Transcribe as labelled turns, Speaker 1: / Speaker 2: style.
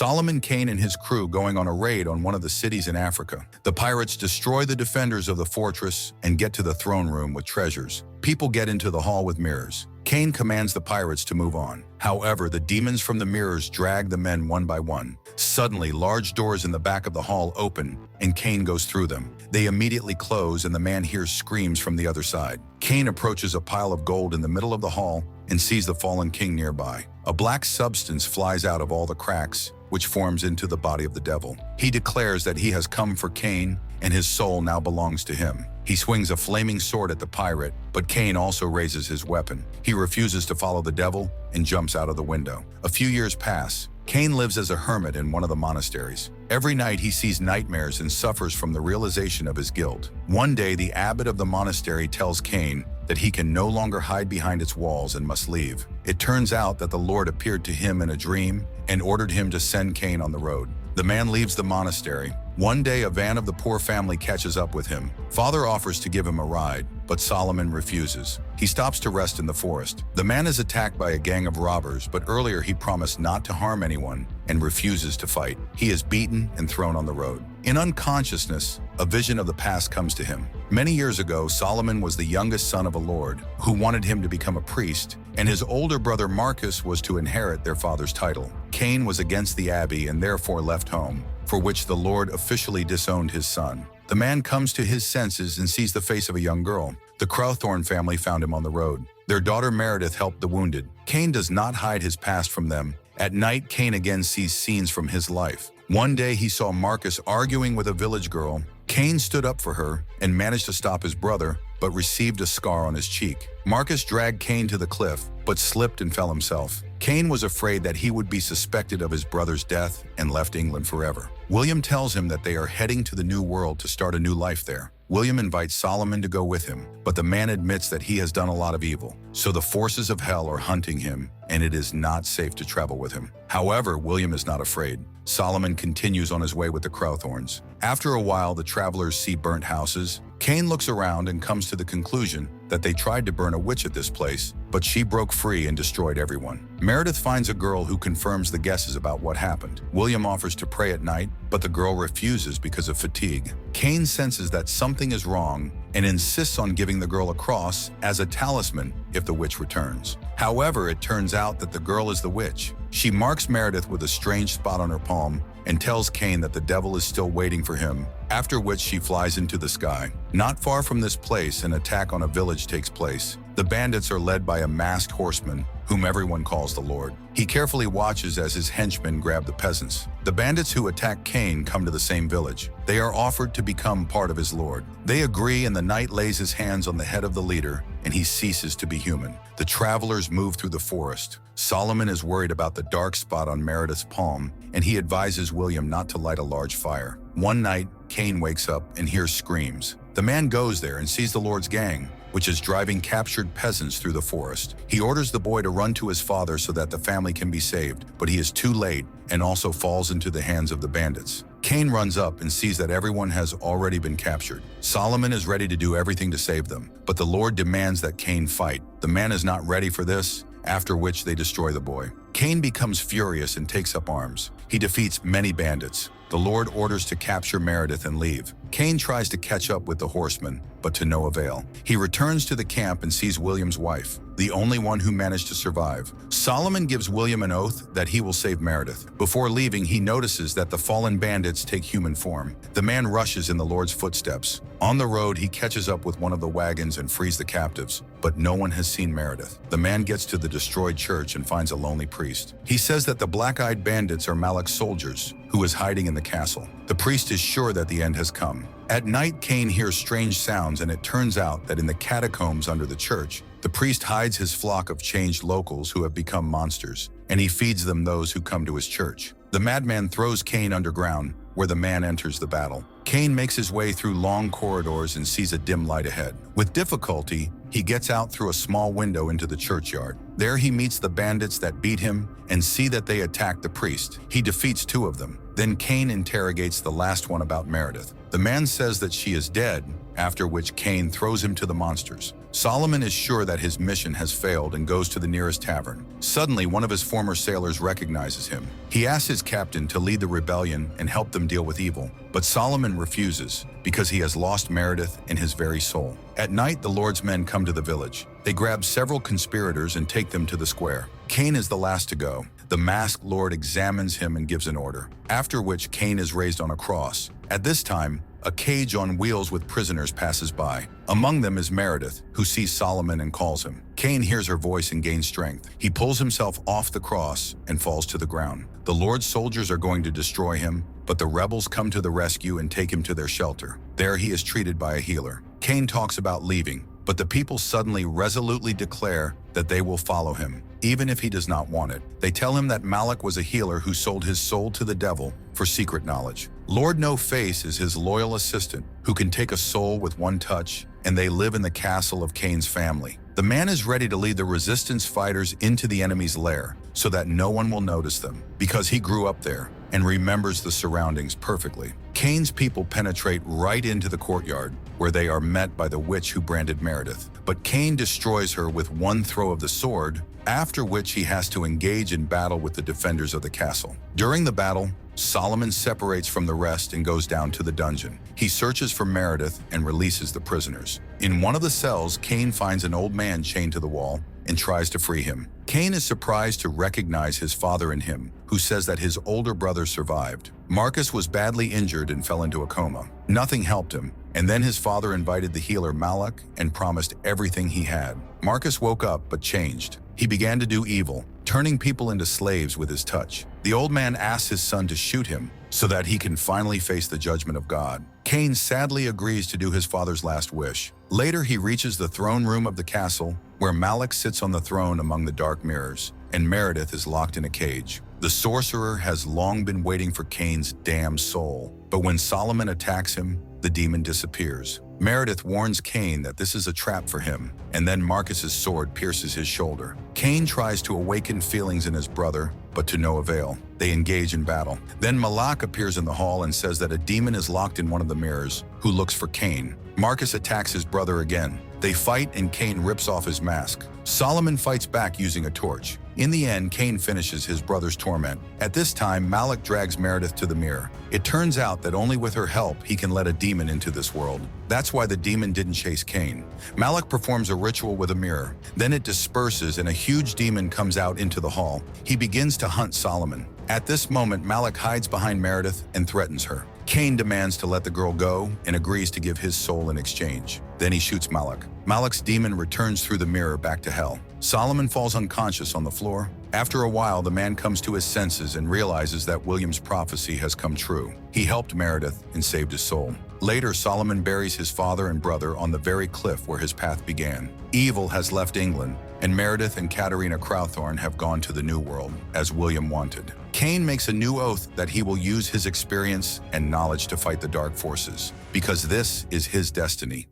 Speaker 1: Solomon, Kane, and his crew going on a raid on one of the cities in Africa. The pirates destroy the defenders of the fortress and get to the throne room with treasures. People get into the hall with mirrors. Kane commands the pirates to move on. However, the demons from the mirrors drag the men one by one. Suddenly, large doors in the back of the hall open, and Kane goes through them. They immediately close, and the man hears screams from the other side. Kane approaches a pile of gold in the middle of the hall and sees the fallen king nearby. A black substance flies out of all the cracks, which forms into the body of the devil. He declares that he has come for Kane, and his soul now belongs to him. He swings a flaming sword at the pirate, but Kane also raises his weapon. He refuses to follow the devil and jumps out of the window. A few years pass. Kane lives as a hermit in one of the monasteries. Every night he sees nightmares and suffers from the realization of his guilt. One day, the abbot of the monastery tells Kane that he can no longer hide behind its walls and must leave. It turns out that the Lord appeared to him in a dream and ordered him to send Kane on the road. The man leaves the monastery. One day, a van of the poor family catches up with him. Father offers to give him a ride, but Solomon refuses. He stops to rest in the forest. The man is attacked by a gang of robbers, but earlier he promised not to harm anyone and refuses to fight. He is beaten and thrown on the road. In unconsciousness, a vision of the past comes to him. Many years ago, Solomon was the youngest son of a lord who wanted him to become a priest, and his older brother Marcus was to inherit their father's title. Kane was against the abbey and therefore left home, for which the Lord officially disowned his son. The man comes to his senses and sees the face of a young girl. The Crowthorne family found him on the road. Their daughter Meredith helped the wounded. Kane does not hide his past from them. At night, Kane again sees scenes from his life. One day he saw Marcus arguing with a village girl. Kane stood up for her and managed to stop his brother, but received a scar on his cheek. Marcus dragged Kane to the cliff, but slipped and fell himself. Kane was afraid that he would be suspected of his brother's death and left England forever. William tells him that they are heading to the New World to start a new life there. William invites Solomon to go with him, but the man admits that he has done a lot of evil. So the forces of hell are hunting him, and it is not safe to travel with him. However, William is not afraid. Solomon continues on his way with the Crowthornes. After a while, the travelers see burnt houses. Kane looks around and comes to the conclusion that they tried to burn a witch at this place, but she broke free and destroyed everyone. Meredith finds a girl who confirms the guesses about what happened. William offers to pray at night, but the girl refuses because of fatigue. Kane senses that something is wrong and insists on giving the girl a cross as a talisman if the witch returns. However, it turns out that the girl is the witch. She marks Meredith with a strange spot on her palm and tells Kane that the devil is still waiting for him, after which she flies into the sky. Not far from this place, an attack on a village takes place. The bandits are led by a masked horseman, whom everyone calls the Lord. He carefully watches as his henchmen grab the peasants. The bandits who attack Kane come to the same village. They are offered to become part of his lord. They agree, and the knight lays his hands on the head of the leader, and he ceases to be human. The travelers move through the forest. Solomon is worried about the dark spot on Meredith's palm, and he advises William not to light a large fire. One night, Kane wakes up and hears screams. The man goes there and sees the Lord's gang, which is driving captured peasants through the forest. He orders the boy to run to his father so that the family can be saved, but he is too late and also falls into the hands of the bandits. Kane runs up and sees that everyone has already been captured. Solomon is ready to do everything to save them, but the Lord demands that Kane fight. The man is not ready for this, after which they destroy the boy. Kane becomes furious and takes up arms. He defeats many bandits. The Lord orders to capture Meredith and leave. Kane tries to catch up with the horsemen, but to no avail. He returns to the camp and sees William's wife, the only one who managed to survive. Solomon gives William an oath that he will save Meredith. Before leaving, he notices that the fallen bandits take human form. The man rushes in the Lord's footsteps. On the road, he catches up with one of the wagons and frees the captives, but no one has seen Meredith. The man gets to the destroyed church and finds a lonely priest. He says that the black-eyed bandits are Malakh's soldiers, who is hiding in the castle. The priest is sure that the end has come. At night, Kane hears strange sounds, and it turns out that in the catacombs under the church, the priest hides his flock of changed locals who have become monsters, and he feeds them those who come to his church. The madman throws Kane underground, where the man enters the battle. Kane makes his way through long corridors and sees a dim light ahead. With difficulty, he gets out through a small window into the churchyard. There he meets the bandits that beat him and see that they attack the priest. He defeats 2 of them. Then Kane interrogates the last one about Meredith. The man says that she is dead, after which Kane throws him to the monsters. Solomon is sure that his mission has failed and goes to the nearest tavern. Suddenly, one of his former sailors recognizes him. He asks his captain to lead the rebellion and help them deal with evil, but Solomon refuses because he has lost Meredith in his very soul. At night, the Lord's men come to the village. They grab several conspirators and take them to the square. Kane is the last to go. The masked lord examines him and gives an order, after which Kane is raised on a cross. At this time, a cage on wheels with prisoners passes by. Among them is Meredith, who sees Solomon and calls him. Kane hears her voice and gains strength. He pulls himself off the cross and falls to the ground. The Lord's soldiers are going to destroy him, but the rebels come to the rescue and take him to their shelter. There he is treated by a healer. Kane talks about leaving, but the people suddenly resolutely declare that they will follow him, even if he does not want it. They tell him that Malakh was a healer who sold his soul to the devil for secret knowledge. Lord No Face is his loyal assistant who can take a soul with one touch, and they live in the castle of Kane's family. The man is ready to lead the resistance fighters into the enemy's lair so that no one will notice them, because he grew up there and remembers the surroundings perfectly. Kane's people penetrate right into the courtyard, where they are met by the witch who branded Meredith. But Kane destroys her with one throw of the sword, after which he has to engage in battle with the defenders of the castle. During the battle, Solomon separates from the rest and goes down to the dungeon. He searches for Meredith and releases the prisoners. In one of the cells, Kane finds an old man chained to the wall and tries to free him. Kane is surprised to recognize his father in him, who says that his older brother survived. Marcus was badly injured and fell into a coma. Nothing helped him, and then his father invited the healer Malakh and promised everything he had. Marcus woke up but changed. He began to do evil, turning people into slaves with his touch. The old man asks his son to shoot him so that he can finally face the judgment of God. Kane sadly agrees to do his father's last wish. Later, he reaches the throne room of the castle, where Malakh sits on the throne among the dark mirrors, and Meredith is locked in a cage. The sorcerer has long been waiting for Kane's damned soul, but when Solomon attacks him, the demon disappears. Meredith warns Kane that this is a trap for him, and then Marcus's sword pierces his shoulder. Kane tries to awaken feelings in his brother, but to no avail. They engage in battle. Then Malakh appears in the hall and says that a demon is locked in one of the mirrors, who looks for Kane. Marcus attacks his brother again. They fight and Kane rips off his mask. Solomon fights back using a torch. In the end, Kane finishes his brother's torment. At this time, Malakh drags Meredith to the mirror. It turns out that only with her help he can let a demon into this world. That's why the demon didn't chase Kane. Malakh performs a ritual with a mirror. Then it disperses and a huge demon comes out into the hall. He begins to hunt Solomon. At this moment, Malakh hides behind Meredith and threatens her. Kane demands to let the girl go and agrees to give his soul in exchange. Then he shoots Malakh. Malakh's demon returns through the mirror back to hell. Solomon falls unconscious on the floor. After a while, the man comes to his senses and realizes that William's prophecy has come true. He helped Meredith and saved his soul. Later, Solomon buries his father and brother on the very cliff where his path began. Evil has left England, and Meredith and Katerina Crowthorne have gone to the New World, as William wanted. Kane makes a new oath that he will use his experience and knowledge to fight the dark forces, because this is his destiny.